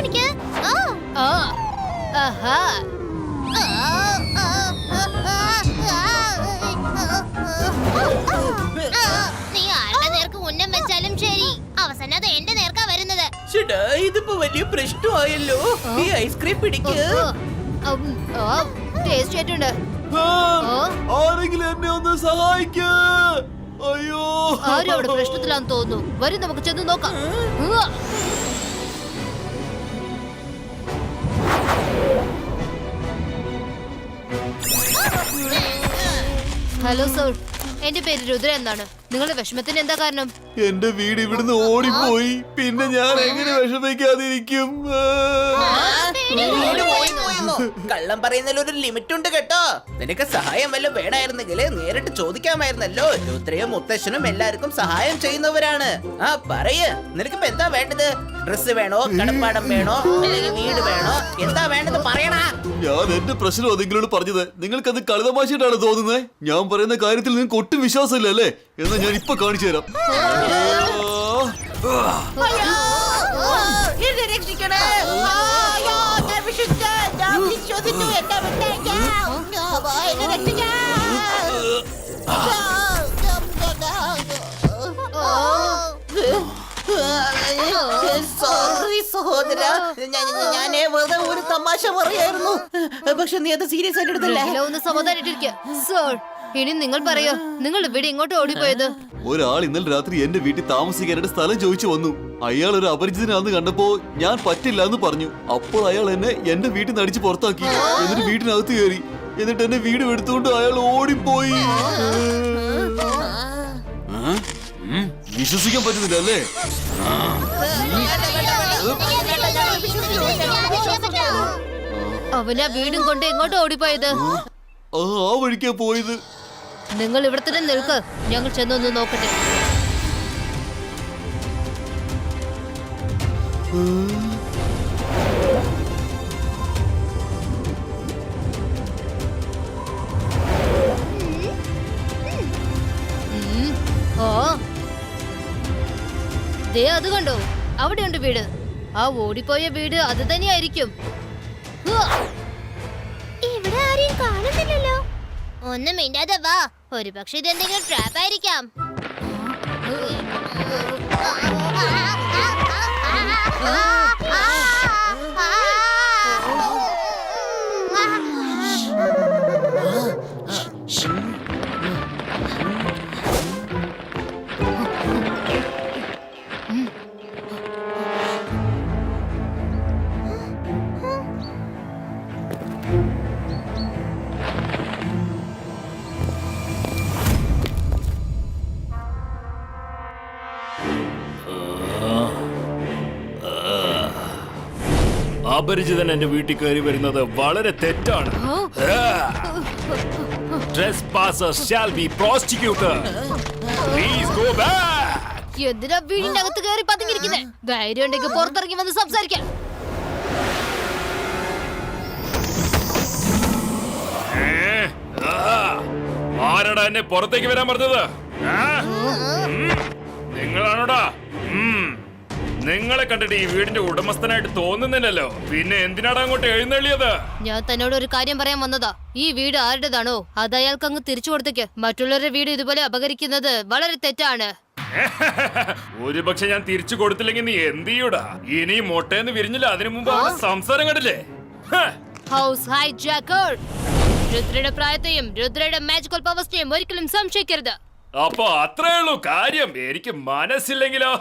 കാണിക്ക്. നീ ആരുടെ നേർക്ക് ഉന്നം വെച്ചാലും ശരി, അവസാനം അത് എന്റെ നേർക്കാ വരുന്നത്. ഇതിപ്പോ വലിയ പ്രശ്നമായല്ലോ. ഈ ഐസ്ക്രീം പിടിക്ക്. ടേസ്റ്റ് ആയിട്ടുണ്ട്. ആരെങ്കിലും എന്നെ ഒന്ന് സഹായിക്കൂ. അയ്യോ, ആരും അവിടെ പ്രശ്നത്തിലാന്ന് തോന്നുന്നു. വരും, നമുക്ക് ചെന്ന് നോക്കാം. ഹലോ സർ, എന്റെ പേര് രുദ്ര എന്നാണ്. നിങ്ങളുടെ വിഷമത്തിന് എന്താ കാരണം? എന്റെ വീട് ഇവിടുന്ന് ഓടിപ്പോയി. പിന്നെ ഞാൻ എങ്ങനെ വിഷമിക്കാതിരിക്കും? കള്ളം പറയുന്നതിൽ ഒരു ലിമിറ്റ് ഉണ്ട് കേട്ടോ. നിനക്ക് സഹായം വല്ലതും വേണമായിരുന്നെങ്കിൽ നേരിട്ട് ചോദിക്കാമായിരുന്നല്ലോ. രുദ്രയും മുത്തശ്ശനും എല്ലാവർക്കും സഹായം ചെയ്യുന്നവരാണ്. പറയ്, നിനക്കിപ്പോ എന്താ വേണ്ടത്? ഡ്രസ് വേണോ, കടപ്പാടം വേണോ, അല്ലെങ്കിൽ വീട് വേണോ? എന്താ വേണ്ടത് പറയണ. ഞാൻ എന്റെ പ്രശ്നം നിങ്ങളോട് പറഞ്ഞത്. നിങ്ങൾക്കത് കളിതമാശയായിട്ടാണ് തോന്നുന്നത്. ഞാൻ പറയുന്ന കാര്യത്തിൽ നിങ്ങൾക്ക് ഒട്ടും വിശ്വാസമില്ല അല്ലേ? എന്നാ ഞാൻ ഇപ്പൊ കാണിച്ചു തരാം. സോറി സഹോദര, ഞാൻ വെറുതെ ഒരു തമാശ പറയായിരുന്നു. പക്ഷെ നീ അത് സീരിയസ് ആയിട്ട് എടുത്തില്ലേ? ഒന്ന് സമാധാനിട്ടിരിക്കുക സർ. ഇനി നിങ്ങൾ പറയോ, നിങ്ങൾ ഇവിടെ ഇങ്ങോട്ട് ഓടിപ്പോയത്? ഒരാൾ ഇന്നലെ രാത്രി എന്റെ വീട്ടിൽ താമസിക്കാനായിട്ട് സ്ഥലം ചോദിച്ചു വന്നു. അയാൾ ഒരു അപരിചിതനാന്ന് കണ്ടപ്പോ ഞാൻ പറ്റില്ല എന്ന് പറഞ്ഞു. അപ്പോൾ അയാൾ എന്നെ എന്റെ വീട്ടിൽ നിന്ന് അടിച്ച് പുറത്താക്കി. എന്നിട്ട് വീട്ടിനകത്ത് കയറി. എന്നിട്ട് എന്റെ വീട് എടുത്തുകൊണ്ട് അയാൾ ഓടിപ്പോയി. വിശ്വസിക്കാൻ പറ്റുന്നില്ല അല്ലേ? അവനാ വീടും കൊണ്ട് എങ്ങോട്ട് ഓടിപ്പോയത്? ആ വഴിക്കാ പോയത്. നിങ്ങൾ ഇവിടെ തന്നെ നിൽക്ക്, ഞങ്ങൾ ചെന്നൊന്ന് നോക്കട്ടെ. ദേ അത് കണ്ടോ, അവിടെയുണ്ട് വീട്. ആ ഓടിപ്പോയ വീട് അത് തന്നെയായിരിക്കും. ഇവിടെ ആരെയും കാണുന്നില്ലല്ലോ. ഒന്നും മിണ്ടാതെ വാ, ഒരു പക്ഷെ ഇതെന്തെങ്കിലും ട്രാപ്പ് ആയിരിക്കാം. അപരിചിതൻ എന്റെ വീട്ടിൽ കയറി വരുന്നത് വളരെ തെറ്റാണ്. Trespassers shall be prosecuted. Please go back. എന്തിനാ വീടിന്റെ അകത്ത് കയറി പതുങ്ങിയിരിക്കുന്നേ? ധൈര്യം ഉണ്ടെങ്കിൽ പുറത്തിറങ്ങി വന്ന് സംസാരിക്കാം. ആരാടാ എന്നെ പുറത്തേക്ക് വരാൻ പറഞ്ഞത്? നിങ്ങളാണോടാ? നിങ്ങളെ കണ്ടിട്ട് ഈ വീടിന്റെ ഉടമസ്ഥനായിട്ട് തോന്നുന്നില്ലല്ലോ. പിന്നെ എന്തിനാടാ അങ്ങോട്ട് എഴുന്നള്ളിയത്? ഞാൻ തന്നോട് ഒരു കാര്യം പറയാൻ വന്നതാ. ഈ വീട് ആരുടേതാണോ അത് അയാൾക്ക് അങ്ങ് തിരിച്ചു കൊടുത്തേക്ക്. മറ്റുള്ളവരുടെ വീട് ഇതുപോലെ അപകരിക്കുന്നത് വളരെ തെറ്റാണ്. ഒരുപക്ഷെ ഞാൻ തിരിച്ചു കൊടുത്തില്ലെങ്കിൽ നീ എന്ത് ചെയ്യൂടാ? ഇനി മൊട്ടേന്ന് വിരിഞ്ഞില്ല. അതിനു മുമ്പ് സംസാരം കണ്ടില്ലേ? House hijacker. രുദ്രയുടെ പ്രായത്തെയും രുദ്രയുടെ മാജിക്കൽ പവേഴ്സിനെയും ഒരിക്കലും സംശയിക്കരുത്. അപ്പൊ അത്രേ ഉള്ളൂ കാര്യം. എനിക്ക് മനസ്സില്ലെങ്കിലോ?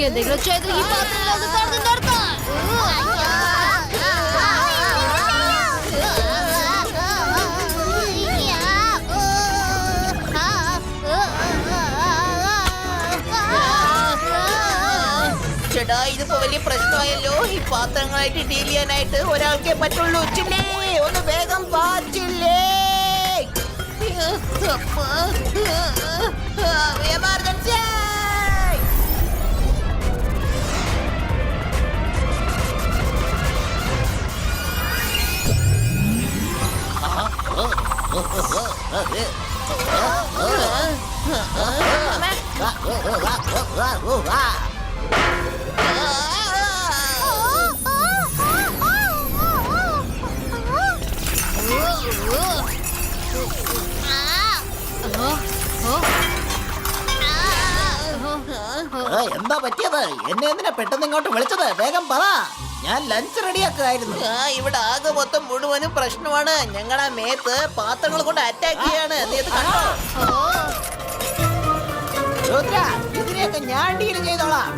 എന്തെങ്കിലും ചെയ്ത് ഈ പാത്രങ്ങളൊന്ന് കടന്നു നിർത്താൻ. ചേട്ടാ, ഇതിപ്പോ വലിയ പ്രശ്നമായല്ലോ. ഈ പാത്രങ്ങളായിട്ട് ഡീൽ ചെയ്യാനായിട്ട് ഒരാൾക്കേ പറ്റുള്ളൂ. ചില്ലേ, ഒന്ന് വേഗം പാച്ചില്ലേ. എമർജൻസി! എന്താ പറ്റിയത്? എന്നെ എന്തിനാ പെട്ടെന്ന് ഇങ്ങോട്ട് വിളിച്ചത്? വേഗം പറ, ഞാൻ ലഞ്ച് റെഡിയാക്കായിരുന്നു. ഇവിടെ ആകെ മൊത്തം മുഴുവനും പ്രശ്നമാണ്. ഞങ്ങളുടെ മേത്ത് പാത്രങ്ങൾ കൊണ്ട് അറ്റാക്ക് ചെയ്യാണ്. നീ ഇത് കണ്ടോ? രുദ്ര, ഇതിനെയൊക്കെ ഞാൻ ഡീൽ ചെയ്തോളാം.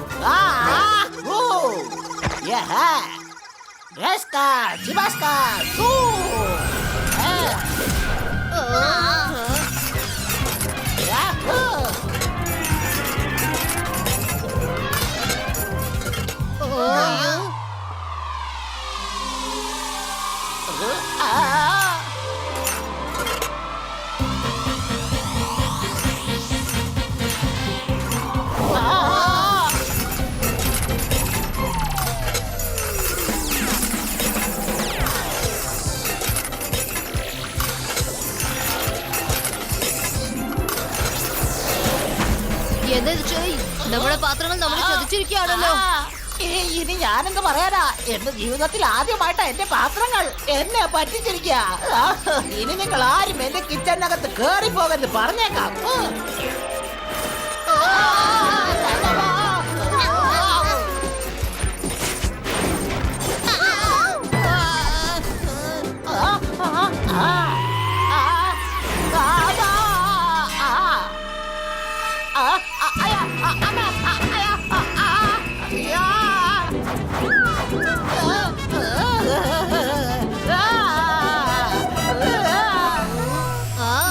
എന്താ ഇത് ചെയ്യ്? നമ്മുടെ പാത്രങ്ങൾ നമ്മൾ ചതിച്ചിരിക്കുകയാണല്ലോ. ഇനി ഞാനെന്ത് പറയാനാ? എന്റെ ജീവിതത്തിൽ ആദ്യമായിട്ടാ എന്റെ പാത്രങ്ങൾ എന്നെ പറ്റിച്ചിരിക്കുക. ഇനി നിങ്ങൾ ആരും എന്റെ കിച്ചണിനകത്ത് കേറി പോകരുത്, പറഞ്ഞേക്കാം.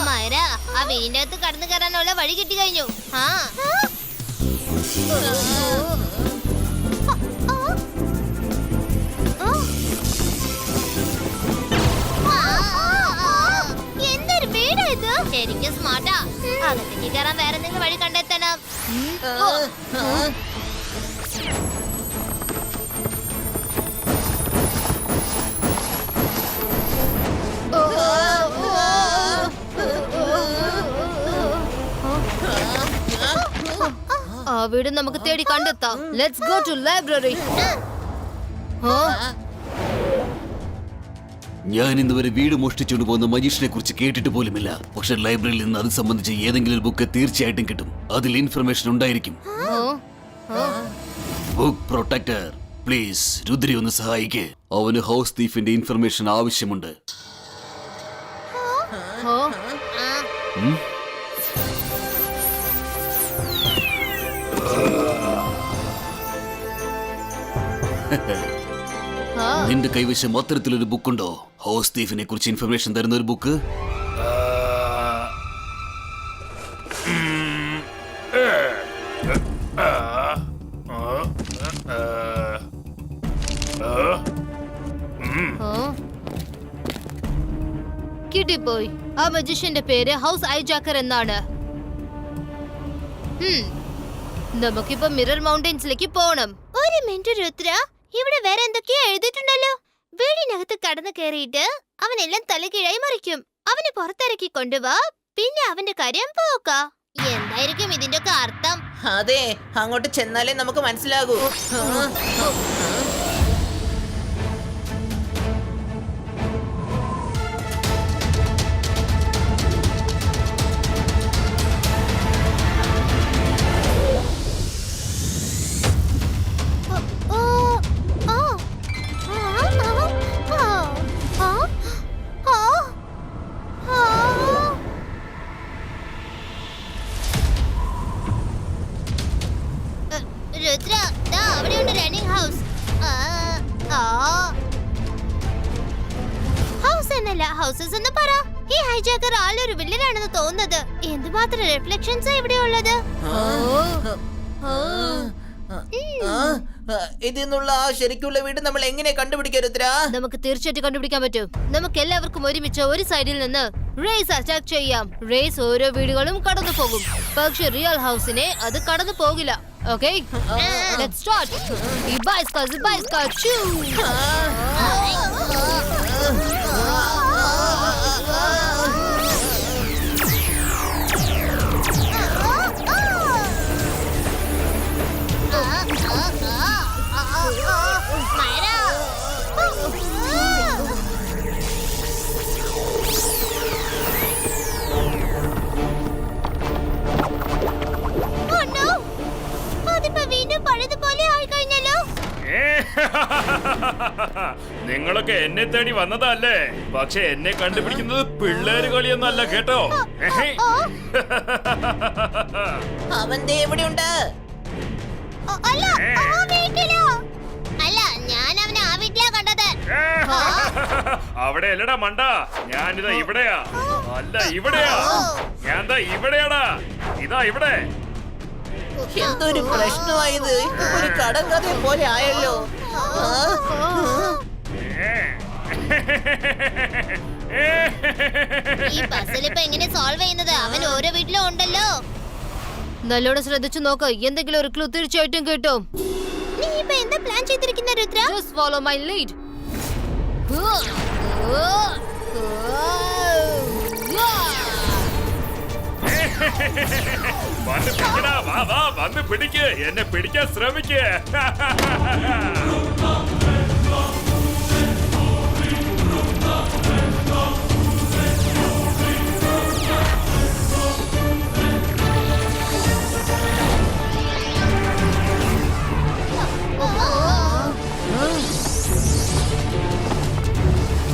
മൈര, ആ വീടിന്റെ അകത്ത് കടന്നു കയറാനുള്ള വഴി കിട്ടി കഴിഞ്ഞു. എന്തൊരു വീടാ ഇത്! ശരിക്കും സ്മാർട്ടാ. അകത്തേക്ക് കയറാൻ വേറെ എന്തെങ്കിലും വഴി കണ്ടെത്തണം. ആ വീട് നമുക്ക് തേടി കണ്ടെത്താം. Let's go to library. ഞാൻ ഇന്നുവരെ വീട് മോഷ്ടിച്ചുകൊണ്ട് പോകുന്ന മജീഷിനെ കുറിച്ച് കേട്ടിട്ട് പോലുമില്ല. പക്ഷെ ലൈബ്രറിയിൽ നിന്ന് അത് സംബന്ധിച്ച് ഏതെങ്കിലും ഒരു ബുക്ക് തീർച്ചയായിട്ടും കിട്ടും. അതിൽ ഇൻഫർമേഷൻ ഉണ്ടായിരിക്കും. ബുക്ക് പ്രൊട്ടക്ടർ, പ്ലീസ് രുദ്രി ഒന്ന് സഹായിക്കേ. അവന് ഹൗസ് തീഫിന്റെ ഇൻഫർമേഷൻ ആവശ്യമുണ്ട്. നിന്റെ കൈവശം അത്തരത്തിലൊരു ബുക്കുണ്ടോ? ഹൗസ് തീഫിനെ കുറിച്ച് ഇൻഫർമേഷൻ തരുന്ന ഒരു ബുക്ക്? കിട്ടിപ്പോയി. ആ മജിഷ്യന്റെ പേര് ഹൗസ് ഐജാക്കർ എന്നാണ്. നമുക്കിപ്പോ മിറർ മൗണ്ടൻസിലേക്ക് പോണം. ഒരു മിനിറ്റ് രുദ്ര, ഇവിടെ വേറെ എന്തൊക്കെയോ എഴുതിയിട്ടുണ്ടല്ലോ. വീടിനകത്ത് കടന്നു കയറിയിട്ട് അവനെല്ലാം തലകീഴായി മറിക്കും. അവനെ പുറത്തിറക്കി കൊണ്ടുവാ, പിന്നെ അവന്റെ കാര്യം പോക്ക. എന്തായിരിക്കും ഇതിന്റെ ഒക്കെ അർത്ഥം? അതെ, അങ്ങോട്ട് ചെന്നാലേ നമുക്ക് മനസ്സിലാകൂ. രുദ്ര, ദാ അവിടെയുണ്ട് റണ്ണിംഗ് ഹൗസ്. ഹൗസ് എന്നല്ല, ഹൗസസ് എന്ന് പറ. ഈ ഹൈജാക്കർ ആളൊരു വില്ലനാണെന്ന് തോന്നുന്നത്. എന്തുമാത്രം റിഫ്ലക്ഷൻസാ ഇവിടെ ഉള്ളത്. ഇതിൽ നിന്നുള്ള ആ ശരിക്കുള്ള വീട് നമ്മൾ എങ്ങനെ കണ്ടുപിടിക്കാം രുദ്ര? നമുക്ക് തീർച്ചയായിട്ടും കണ്ടുപിടിക്കാൻ പറ്റും. നമുക്ക് എല്ലാവർക്കും ഒരുമിച്ച് ഒരു സൈഡിൽ നിന്ന് റേസ് അറ്റാക്ക് ചെയ്യാം. റേസ് ഓരോ വീടുകളും കടന്നു പോകും, പക്ഷെ റിയൽ ഹൗസിനെ അത് കടന്നു പോകില്ല. Okay, let's start. ഈ ബൈസ്കാർ ചൂ. നിങ്ങളൊക്കെ എന്നെ തേടി വന്നതല്ലേ, പക്ഷെ എന്നെ കണ്ടുപിടിക്കുന്നത് പിള്ളേര് കളിയൊന്നല്ല കേട്ടോ. അവന്റെ എവിടെയുണ്ട്? അല്ല, ഞാൻ അവനെ ആ വീട്ടിലാ കണ്ടത്. അവിടെ അല്ലടാ മണ്ട, ഞാനിതാ ഇവിടെയാ. അല്ല ഇവിടെയാ, ഞാൻ ദാ ഇവിടെയാടാ. ഇതാ ഇവിടെ. എന്തൊരു പ്രശ്നമായത്, ഒരു കടങ്കഥ പോലെ ആയല്ലോ. ഈ പസിൽ ഇപ്പൊ എങ്ങനെ സോൾവ് ചെയ്യുന്നത്? അവൻ ഓരോ വീട്ടിലും ഉണ്ടല്ലോ. നല്ലോണം ശ്രദ്ധിച്ചു നോക്ക്, എന്തെങ്കിലും ഒരു ക്ലൂ തീർച്ചയായിട്ടും കിട്ടും. നീ ഇപ്പൊ എന്താ പ്ലാൻ ചെയ്തിരിക്കുന്ന Rudra? Just follow my lead. വന്ന് പിടിക്കടാ, വാ വാ, വന്ന് പിടിക്ക്, എന്നെ പിടിക്കാൻ ശ്രമിക്ക്.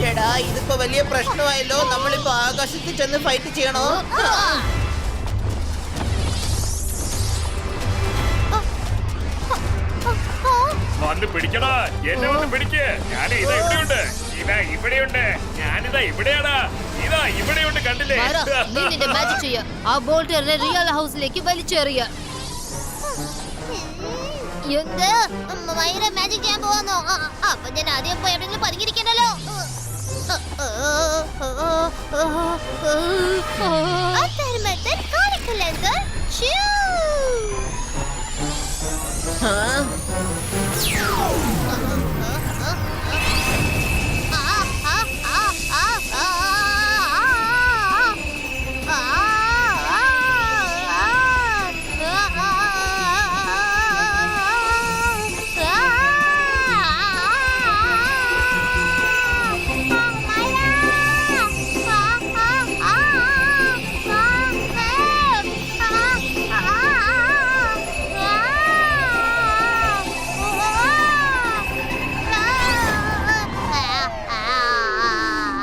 എടാ, ഇതിപ്പോ വലിയ പ്രശ്നമായല്ലോ. നമ്മളിപ്പോ ആകാശത്തിൽ ചെന്ന് ഫൈറ്റ് ചെയ്യണോ? വന്ന് പിടിക്കടാ, എന്നെ വന്ന് പിടിക്ക്. ഞാൻ ഇതാ ഇവിടെയുണ്ട്, ഇതാ ഇവിടെയുണ്ട്, ഞാനിതാ ഇവിടെയാടാ, ഇതാ ഇവിടെയുണ്ട്, കണ്ടില്ലേ? നീ നിന്റെ മാജിക് ചെയ്യ, ആ ബോൾട്ടറിനെ റിയൽ ഹൗസിലേക്ക് വലിച്ചെറിയ. എന്ത് മാജിക് ചെയ്യാൻ പോവാന്നോ? അപ്പൊ ഞാൻ ആദ്യം പോയി എവിടെയെങ്കിലും പതുങ്ങിയിരിക്കണല്ലോ.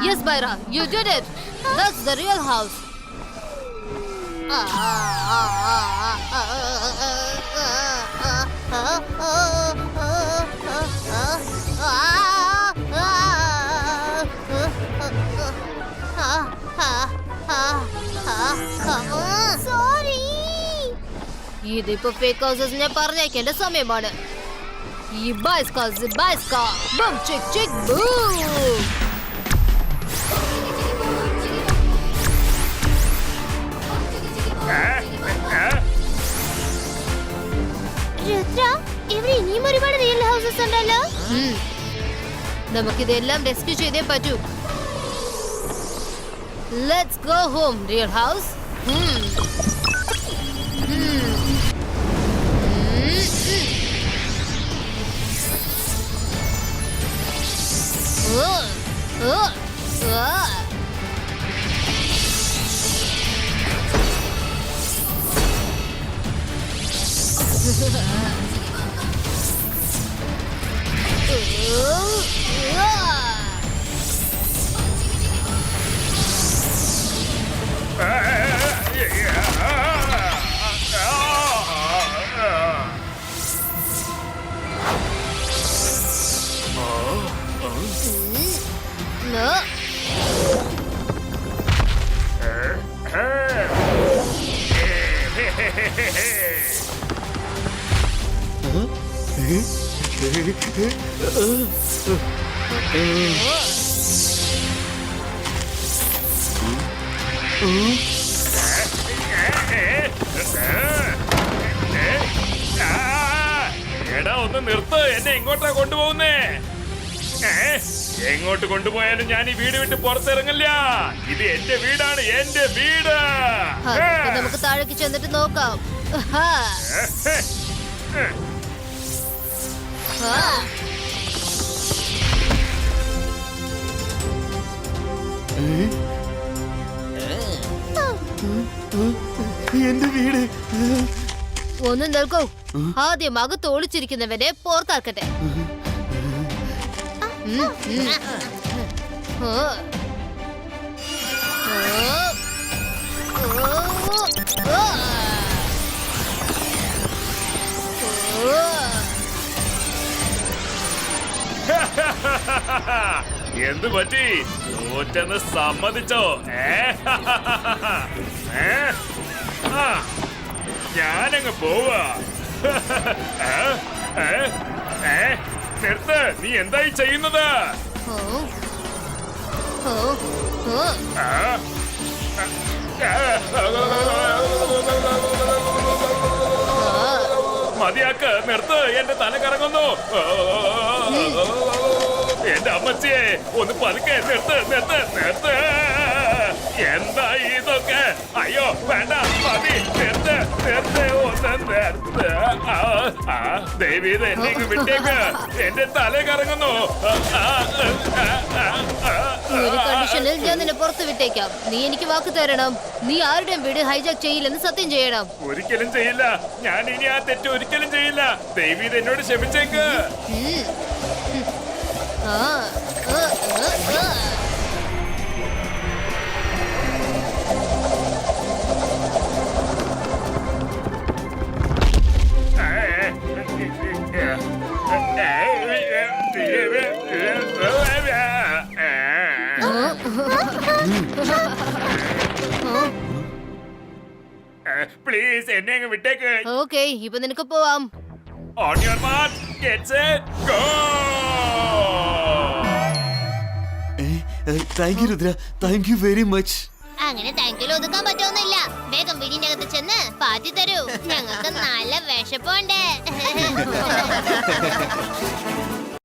Yes, Byra, you did it. That's the real house. Sorry. ഇതിപ്പോ ഫേക്ക് ഹൗസസിനെ പറഞ്ഞേക്കേണ്ട സമയമാണ്. ഈ ബൈസ്കാർ ബം ചിക് ചിക് ബൂം. രുദ്ര, ഇവിടെ ഇനിയും ഒരുപാട് റിയൽ ഹൗസസ് ഉണ്ടല്ലോ. നമുക്കിതെല്ലാം റെസ്ക്യൂ ചെയ്തേ പറ്റൂ. Let's go home real house. എടാ ഒന്ന് നിർത്ത്, എന്നെ എങ്ങോട്ടാ കൊണ്ടുപോകുന്നേ? എങ്ങോട്ട് കൊണ്ടുപോയാലും ഞാൻ ഈ വീട് വിട്ട് പുറത്തിറങ്ങില്ല. ഇത് എന്റെ വീടാണ്, എന്റെ വീട്. ഇപ്പൊ നമുക്ക് താഴേക്ക് ചെന്നിട്ട് നോക്കാം. ഹാ. ഹാ. എന്റെ വീട്. ഒന്ന് നിൽക്കൂ. ആദ്യം അകത്ത് ഒളിച്ചിരിക്കുന്നവനെ പുറത്താക്കട്ടെ. ഓ. ഓ. ഓ. ഓ. എന്ത് പറ്റി? തോറ്റെന്ന് സമ്മതിച്ചോ? ഞാനങ്ങ് പോവാ. നിർത്ത്, നീ എന്തായി ചെയ്യുന്നത്? ഓ. ഓ. ഓ. മതിയാക്ക്, നിർത്ത്, എന്റെ തല കറങ്ങുന്നു. എന്റെ അമ്മച്ചിയെ ഒന്ന് പതുക്കെ നിർത്ത്, നിർത്ത്, നിർത്ത്. എന്താ ഇതൊക്കെ? അയ്യോ വേണ്ട, മതി, നിർത്ത്, നിർത്ത്, ഒന്ന് നിർത്ത്. ദൈവീത് എന്നെ ഇങ്ങ് വിട്ടേക്ക്, എന്റെ തല കറങ്ങുന്നു. ഒരു കണ്ടീഷനിൽ ഞാൻ നിന്നെ പുറത്ത് വിട്ടേക്കാം. നീ എനിക്ക് വാക്ക് തരണം. നീ ആരുടെയും വീട് ഹൈജാക്ക് ചെയ്യില്ലെന്ന് സത്യം ചെയ്യണം. ഒരിക്കലും ചെയ്യില്ല. ഞാൻ ഇനി ആ തെറ്റ് ഒരിക്കലും ചെയ്യില്ല. ദൈവീത് എന്നോട് ക്ഷമിച്ചേക്ക്. ആ. ആ. ആ. ആ. പ്ലീസ് എന്നെ അങ്ങ് വിട്ടേക്ക്. ഓക്കേ, ഇപ്പൊ നിനക്ക് പോവാം. On your mark, get set, go! Thank you Rudra, thank you very much. അങ്ങനെ ടാങ്കിൽ ഒതുക്കാൻ പറ്റുമെന്നില്ല. വേഗം വീടിന്റെ അകത്ത് ചെന്ന് പാറ്റി തരൂ. ഞങ്ങൾക്ക് നല്ല വിശപ്പുണ്ട്.